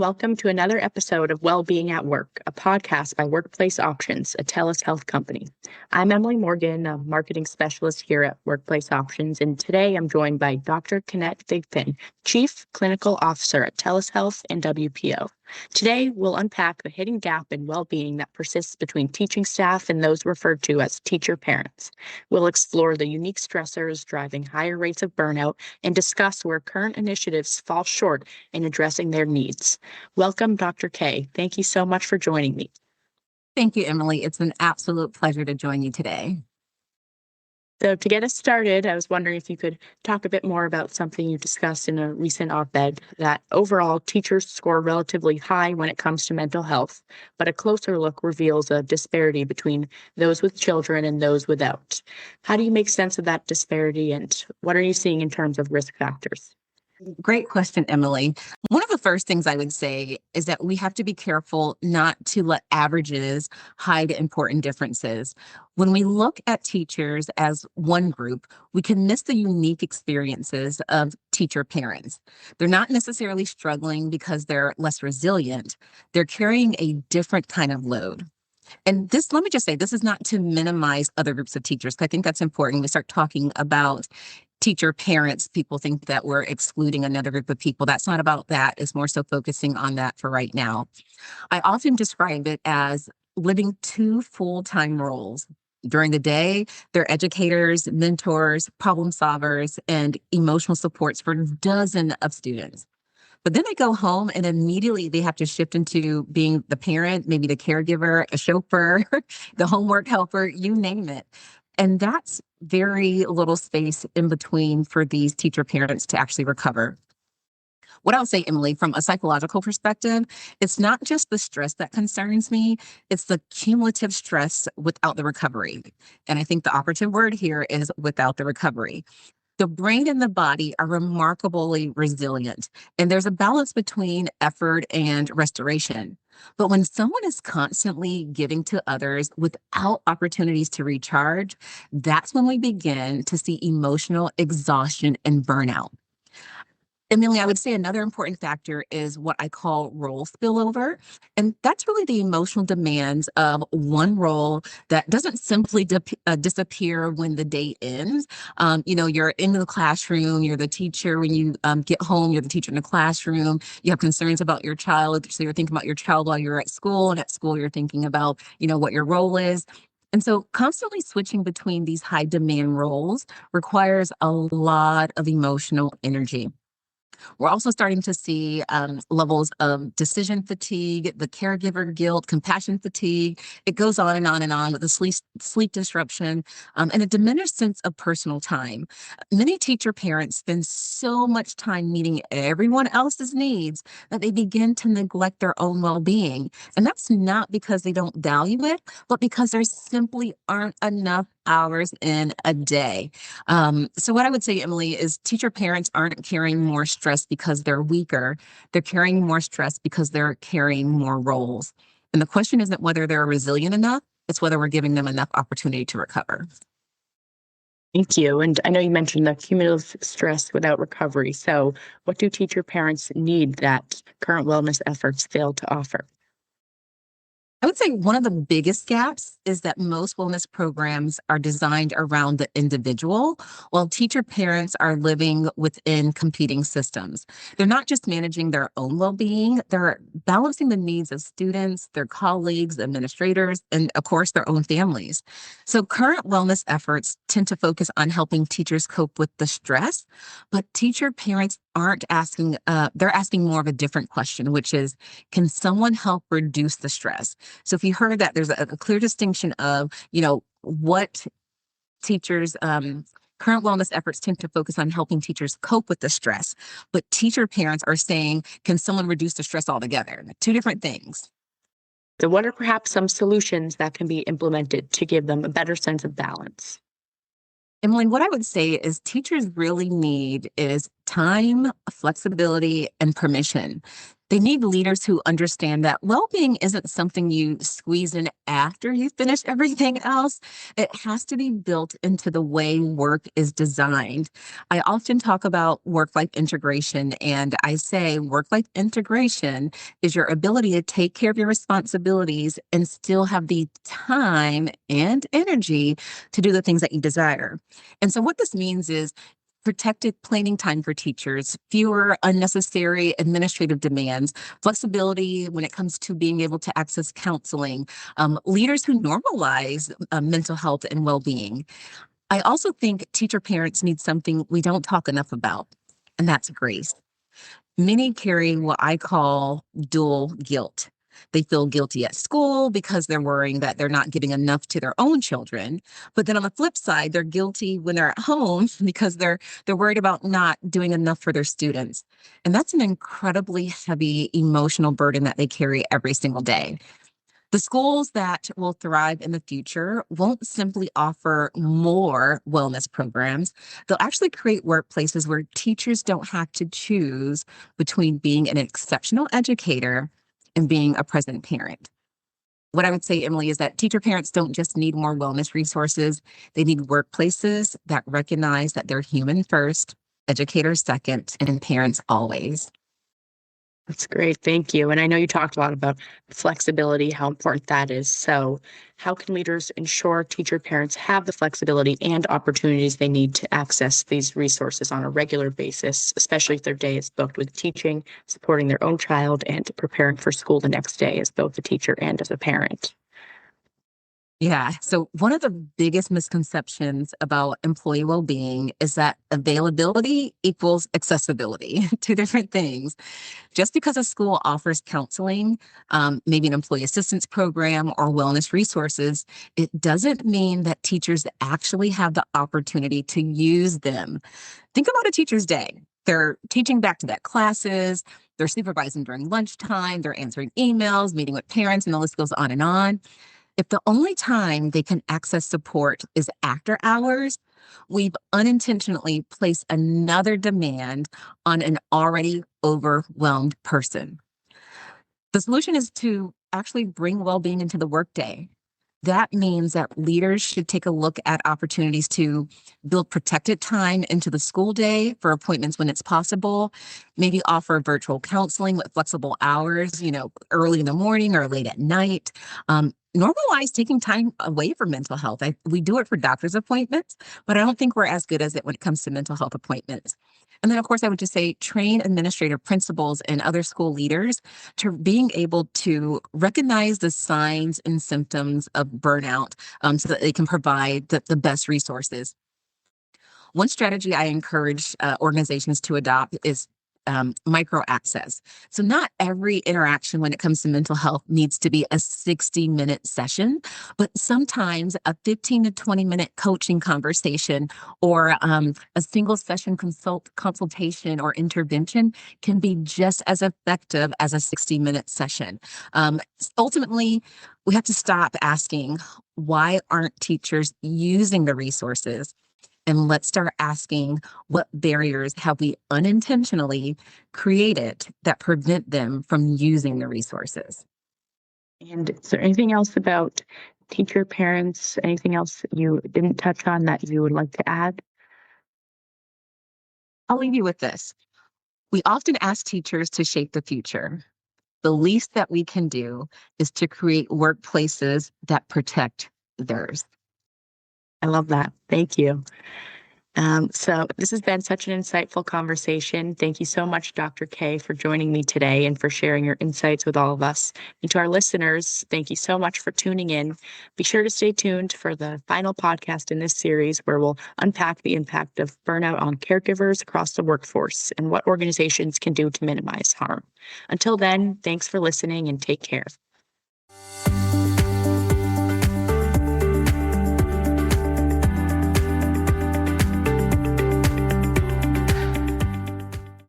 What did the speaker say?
welcome to another episode of Wellbeing at Work, a podcast by Workplace Options, a TELUS Health company. I'm Emily Morgan, a marketing specialist here at Workplace Options, and today I'm joined by Dr. Kennette Thigpen, Chief Clinical Officer at TELUS Health and WPO. Today, we'll unpack the hidden gap in well-being that persists between teaching staff and those referred to as teacher parents. We'll explore the unique stressors driving higher rates of burnout and discuss where current initiatives fall short in addressing their needs. Welcome, Dr. K. Thank you so much for joining me. Thank you, Emily. It's an absolute pleasure to join you today. So to get us started, I was wondering if you could talk a bit more about something you discussed in a recent op-ed, that overall teachers score relatively high when it comes to mental health, but a closer look reveals a disparity between those with children and those without. How do you make sense of that disparity, and what are you seeing in terms of risk factors? Great question, Emily. One of the first things I would say is that we have to be careful not to let averages hide important differences. When we look at teachers as one group, we can miss the unique experiences of teacher parents. They're not necessarily struggling because they're less resilient. They're carrying a different kind of load. And this, let me just say, this is not to minimize other groups of teachers. I think that's important. We start talking about teacher parents, people think that we're excluding another group of people. That's not about that. It's more so focusing on that for right now. I often describe it as living two full-time roles. During the day, they're educators, mentors, problem solvers, and emotional supports for dozens of students. But then they go home and immediately they have to shift into being the parent, maybe the caregiver, a chauffeur, the homework helper, you name it. And that's very little space in between for these teacher parents to actually recover. What I'll say, Emily, from a psychological perspective, it's not just the stress that concerns me, it's the cumulative stress without the recovery. And I think the operative word here is without the recovery. The brain and the body are remarkably resilient, and there's a balance between effort and restoration. But when someone is constantly giving to others without opportunities to recharge, that's when we begin to see emotional exhaustion and burnout. Emily, I would say another important factor is what I call role spillover. And that's really the emotional demands of one role that doesn't simply disappear when the day ends. You're in the classroom, you're the teacher. When you get home, you're the teacher in the classroom. You have concerns about your child. So you're thinking about your child while you're at school. And at school, you're thinking about, what your role is. And so constantly switching between these high demand roles requires a lot of emotional energy. We're also starting to see levels of decision fatigue, the caregiver guilt, compassion fatigue. It goes on and on and on with the sleep disruption, and a diminished sense of personal time. Many teacher parents spend so much time meeting everyone else's needs that they begin to neglect their own well-being. And that's not because they don't value it, but because there simply aren't enough hours in a day. So what I would say, Emily, is teacher parents aren't carrying more stress because they're weaker. They're carrying more stress because they're carrying more roles. And the question isn't whether they're resilient enough, it's whether we're giving them enough opportunity to recover. Thank you. And I know you mentioned the cumulative stress without recovery. So what do teacher parents need that current wellness efforts fail to offer? I would say one of the biggest gaps is that most wellness programs are designed around the individual, while teacher parents are living within competing systems. They're not just managing their own well-being, they're balancing the needs of students, their colleagues, administrators, and of course, their own families. So current wellness efforts tend to focus on helping teachers cope with the stress, but teacher parents aren't asking, they're asking more of a different question, which is, can someone help reduce the stress? So if you heard that, there's a clear distinction of, what teachers, current wellness efforts tend to focus on helping teachers cope with the stress, but teacher parents are saying, can someone reduce the stress altogether? Two different things. So what are perhaps some solutions that can be implemented to give them a better sense of balance? Emily, what I would say is teachers really need is time, flexibility, and permission. They need leaders who understand that well-being isn't something you squeeze in after you finish everything else. It has to be built into the way work is designed. I often talk about work-life integration, and I say work-life integration is your ability to take care of your responsibilities and still have the time and energy to do the things that you desire. And so what this means is protected planning time for teachers, fewer unnecessary administrative demands, flexibility when it comes to being able to access counseling, leaders who normalize mental health and well-being. I also think teacher parents need something we don't talk enough about, and that's grace. Many carry what I call dual guilt. They feel guilty at school because they're worrying that they're not giving enough to their own children. But then on the flip side, they're guilty when they're at home because they're worried about not doing enough for their students. And that's an incredibly heavy emotional burden that they carry every single day. The schools that will thrive in the future won't simply offer more wellness programs. They'll actually create workplaces where teachers don't have to choose between being an exceptional educator and being a present parent. What I would say, Emily, is that teacher parents don't just need more wellness resources. They need workplaces that recognize that they're human first, educators second, and parents always. That's great. Thank you. And I know you talked a lot about flexibility, how important that is. So, how can leaders ensure teacher parents have the flexibility and opportunities they need to access these resources on a regular basis, especially if their day is booked with teaching, supporting their own child, and preparing for school the next day as both a teacher and as a parent? Yeah. So one of the biggest misconceptions about employee well-being is that availability equals accessibility, two different things. Just because a school offers counseling, maybe an employee assistance program or wellness resources, it doesn't mean that teachers actually have the opportunity to use them. Think about a teacher's day. They're teaching back-to-back classes, they're supervising during lunchtime, they're answering emails, meeting with parents, and the list goes on and on. If the only time they can access support is after hours, we've unintentionally placed another demand on an already overwhelmed person. The solution is to actually bring well-being into the workday. That means that leaders should take a look at opportunities to build protected time into the school day for appointments when it's possible, maybe offer virtual counseling with flexible hours, early in the morning or late at night. Normalize taking time away from mental health. We do it for doctor's appointments, but I don't think we're as good as it when it comes to mental health appointments. And then, of course, I would just say train administrative principals and other school leaders to being able to recognize the signs and symptoms of burnout so that they can provide the best resources. One strategy I encourage organizations to adopt is micro access. So not every interaction when it comes to mental health needs to be a 60-minute session, but sometimes a 15 to 20-minute coaching conversation or a single session consultation or intervention can be just as effective as a 60-minute session. Ultimately, we have to stop asking, why aren't teachers using the resources? And let's start asking, what barriers have we unintentionally created that prevent them from using the resources? And is there anything else about teacher parents, anything else that you didn't touch on that you would like to add? I'll leave you with this. We often ask teachers to shape the future. The least that we can do is to create workplaces that protect theirs. I love that. Thank you. So this has been such an insightful conversation. Thank you so much, Dr. K, for joining me today and for sharing your insights with all of us. And to our listeners, thank you so much for tuning in. Be sure to stay tuned for the final podcast in this series where we'll unpack the impact of burnout on caregivers across the workforce and what organizations can do to minimize harm. Until then, thanks for listening and take care.